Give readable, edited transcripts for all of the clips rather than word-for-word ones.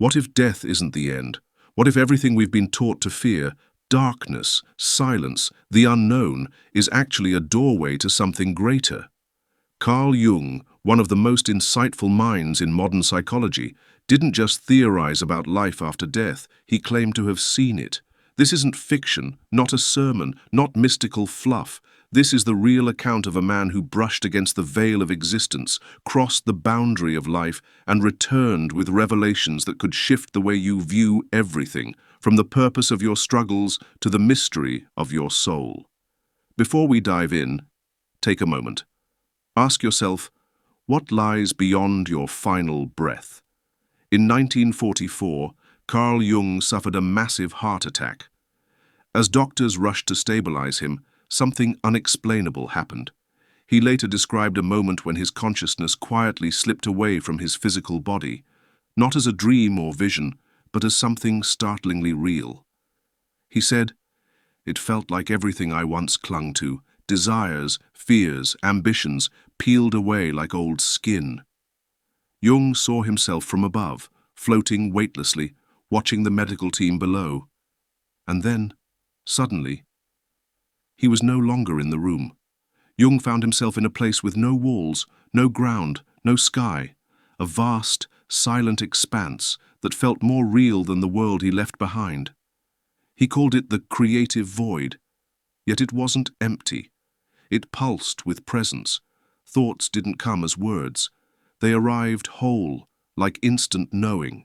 What if death isn't the end? What if everything we've been taught to fear, darkness, silence, the unknown, is actually a doorway to something greater? Carl Jung, one of the most insightful minds in modern psychology, didn't just theorize about life after death, he claimed to have seen it. This isn't fiction, not a sermon, not mystical fluff. This is the real account of a man who brushed against the veil of existence, crossed the boundary of life, and returned with revelations that could shift the way you view everything, from the purpose of your struggles to the mystery of your soul. Before we dive in, take a moment. Ask yourself, what lies beyond your final breath? In 1944, Carl Jung suffered a massive heart attack. As doctors rushed to stabilize him, something unexplainable happened. He later described a moment when his consciousness quietly slipped away from his physical body, not as a dream or vision, but as something startlingly real. He said, "It felt like everything I once clung to, desires, fears, ambitions, peeled away like old skin." Jung saw himself from above, floating weightlessly, watching the medical team below. And then, suddenly, he was no longer in the room. Jung found himself in a place with no walls, no ground, no sky, a vast, silent expanse that felt more real than the world he left behind. He called it the creative void, yet it wasn't empty. It pulsed with presence. Thoughts didn't come as words. They arrived whole, like instant knowing.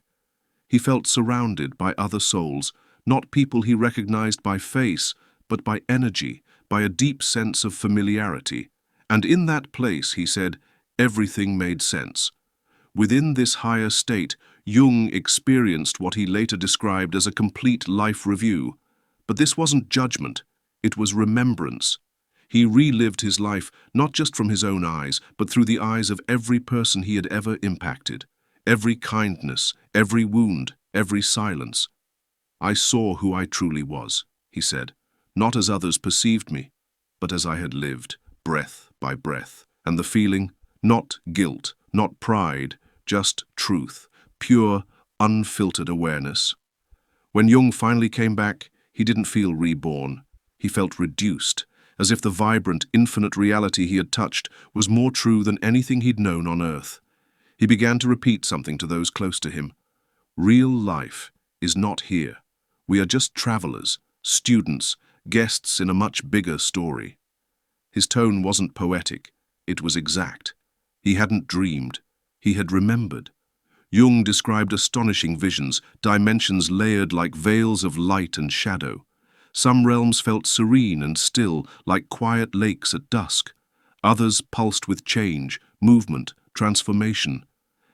He felt surrounded by other souls, not people he recognized by face, but by energy, by a deep sense of familiarity. And in that place, he said, everything made sense. Within this higher state, Jung experienced what he later described as a complete life review. But this wasn't judgment, it was remembrance. He relived his life not just from his own eyes, but through the eyes of every person he had ever impacted. Every kindness, every wound, every silence. "I saw who I truly was," he said, "not as others perceived me, but as I had lived, breath by breath. And the feeling, not guilt, not pride, just truth, pure, unfiltered awareness." When Jung finally came back, he didn't feel reborn. He felt reduced, as if the vibrant, infinite reality he had touched was more true than anything he'd known on Earth. He began to repeat something to those close to him. Real life is not here. We are just travelers, students, guests in a much bigger story. His tone wasn't poetic, it was exact. He hadn't dreamed, he had remembered. Jung described astonishing visions, dimensions layered like veils of light and shadow. Some realms felt serene and still, like quiet lakes at dusk. Others pulsed with change, movement, transformation.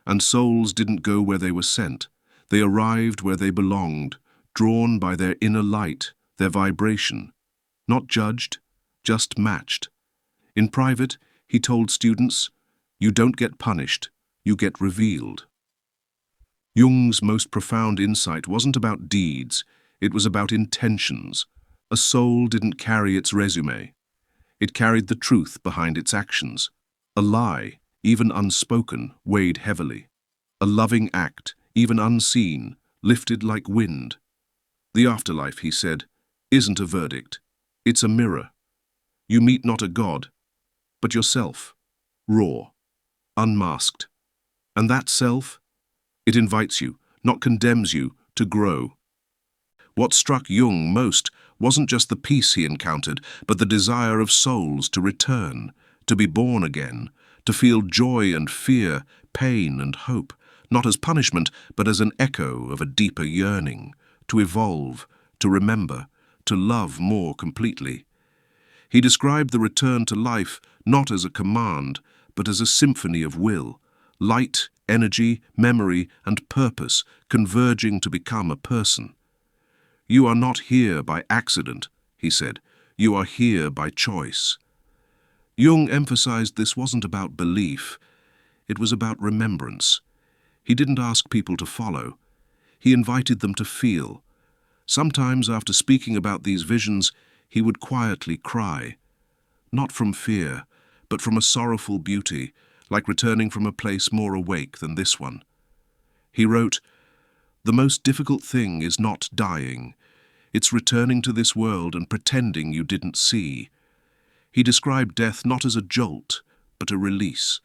And souls didn't go where they were sent. They arrived where they belonged, drawn by their inner light, their vibration. Not judged, just matched. In private, he told students, "You don't get punished, you get revealed." Jung's most profound insight wasn't about deeds, it was about intentions. A soul didn't carry its resume. It carried the truth behind its actions. A lie, even unspoken, weighed heavily. A loving act, even unseen, lifted like wind. The afterlife, he said, isn't a verdict. It's a mirror. You meet not a god, but yourself, raw, unmasked. And that self, it invites you, not condemns you, to grow. What struck Jung most wasn't just the peace he encountered, but the desire of souls to return, to be born again, to feel joy and fear, pain and hope, not as punishment, but as an echo of a deeper yearning, to evolve, to remember, to love more completely. He described the return to life not as a command, but as a symphony of will, light, energy, memory, and purpose converging to become a person. "You are not here by accident," he said. "You are here by choice." Jung emphasized this wasn't about belief, it was about remembrance. He didn't ask people to follow. He invited them to feel. Sometimes after speaking about these visions, he would quietly cry. Not from fear, but from a sorrowful beauty, like returning from a place more awake than this one. He wrote, The most difficult thing is not dying. It's returning to this world and pretending you didn't see. He described death not as a jolt, but a release,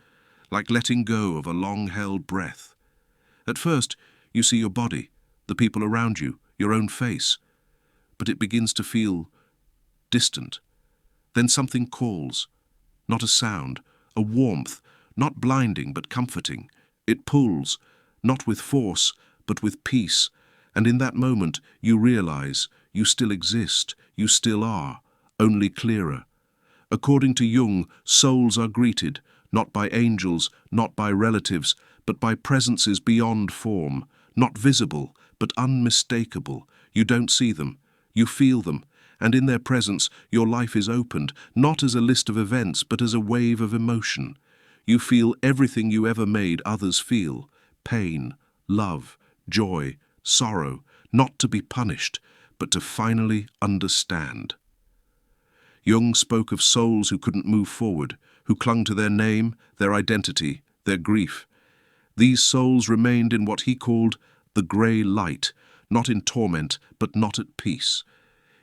like letting go of a long-held breath. At first, you see your body, the people around you, your own face, but it begins to feel distant. Then something calls, not a sound, a warmth, not blinding but comforting. It pulls, not with force, but with peace, and in that moment you realize you still exist, you still are, only clearer. According to Jung, souls are greeted, not by angels, not by relatives, but by presences beyond form, not visible, but unmistakable. You don't see them, you feel them, and in their presence your life is opened, not as a list of events, but as a wave of emotion. You feel everything you ever made others feel: pain, love, joy, sorrow, not to be punished, but to finally understand. Jung spoke of souls who couldn't move forward, who clung to their name, their identity, their grief. These souls remained in what he called the grey light, not in torment, but not at peace.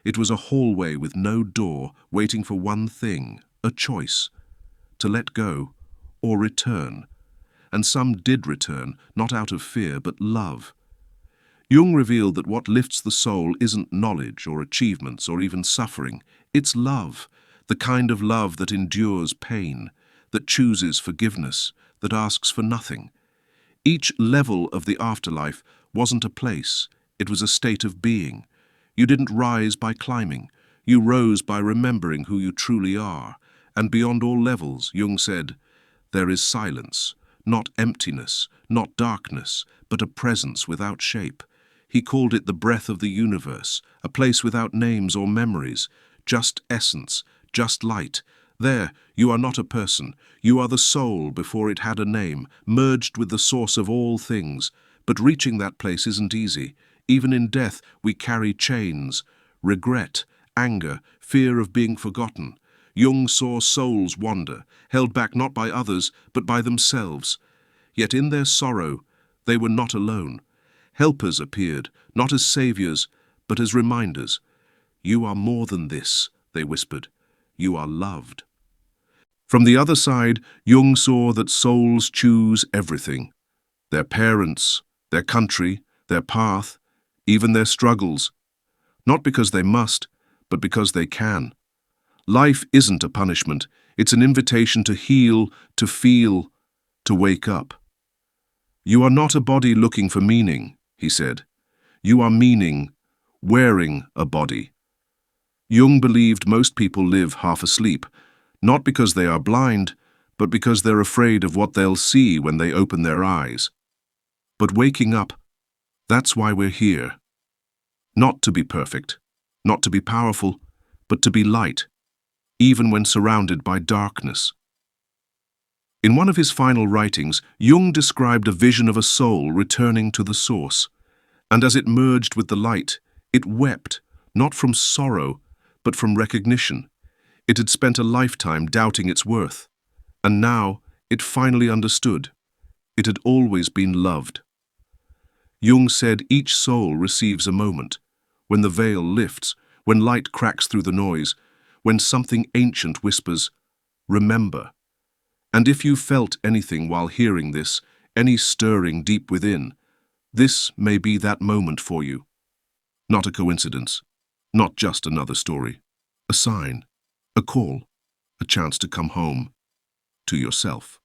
It was a hallway with no door, waiting for one thing, a choice: to let go or return. And some did return, not out of fear, but love. Jung revealed that what lifts the soul isn't knowledge or achievements or even suffering. It's love, the kind of love that endures pain, that chooses forgiveness, that asks for nothing. Each level of the afterlife wasn't a place, it was a state of being. You didn't rise by climbing, you rose by remembering who you truly are. And beyond all levels, Jung said, there is silence, not emptiness, not darkness, but a presence without shape. He called it the breath of the universe, a place without names or memories, just essence, just light. There, you are not a person, you are the soul before it had a name, merged with the source of all things. But reaching that place isn't easy. Even in death, we carry chains: regret, anger, fear of being forgotten. Jung saw souls wander, held back not by others, but by themselves. Yet in their sorrow, they were not alone. Helpers appeared, not as saviors, but as reminders. You are more than this, they whispered. You are loved. From the other side, Jung saw that souls choose everything: their parents, their country, their path, even their struggles. Not because they must, but because they can. Life isn't a punishment, it's an invitation to heal, to feel, to wake up. You are not a body looking for meaning, he said. You are meaning, wearing a body. Jung believed most people live half asleep, not because they are blind, but because they're afraid of what they'll see when they open their eyes. But waking up, that's why we're here. Not to be perfect, not to be powerful, but to be light, even when surrounded by darkness. In one of his final writings, Jung described a vision of a soul returning to the source, and as it merged with the light, it wept, not from sorrow, but from recognition. It had spent a lifetime doubting its worth, and now it finally understood. It had always been loved. Jung said each soul receives a moment, when the veil lifts, when light cracks through the noise, when something ancient whispers, "Remember." And if you felt anything while hearing this, any stirring deep within, this may be that moment for you. Not a coincidence, not just another story. A sign, a call, a chance to come home to yourself.